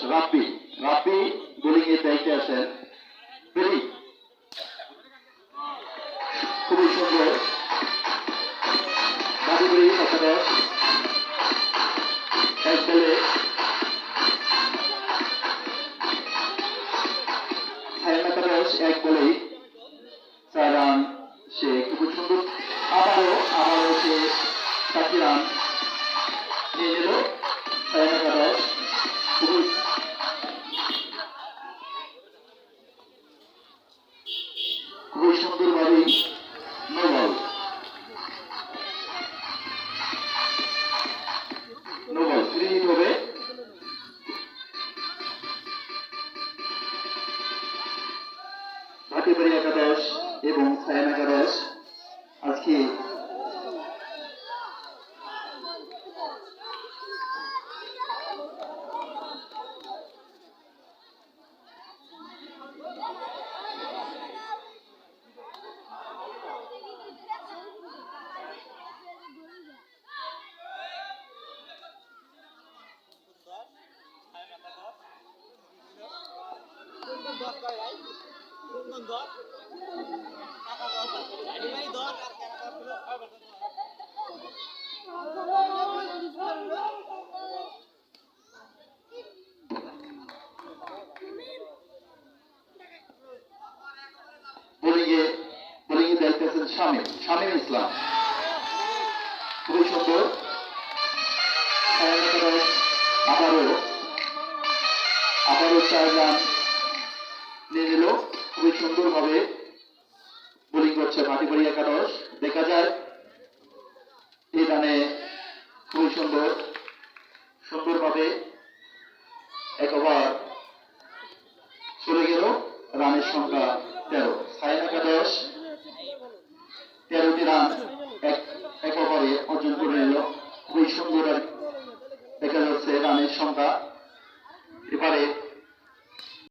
রাব্বি রাব্বি bowling এর দায়িত্বে আছেন। বেরি খুবই সুন্দর বাড়ি একাদশ এক বলে সাইম একাদশ এক বলেই 4 রান। সে খুবই সুন্দর আবারও সে 4 রান নিয়ে নিল সাইম একাদশ। খুবই সুন্দরভাবেই নো বল 3 হিট হবে। ভাটিবাড়ি একাদশ এবং সায়ান একাদশ আজকে বোলিংয়ে দায়িত্বে আছেন শামীম ইসলাম। খুবই সুন্দর আবারও 4 রান নিয়ে নিল। খুবই সুন্দরভাবে বোলিং করছে ভাটিবাড়ি একাদশ। দেখা যায় এই রানে খুবই সুন্দরভাবে এক ওভার চলে গেল। রানের সংখ্যা 13। সায়ান একাদশ 13টি রান এক ওভারে অর্জন করে নিল। খুবই সুন্দর দেখা যাচ্ছে রানের সংখ্যা।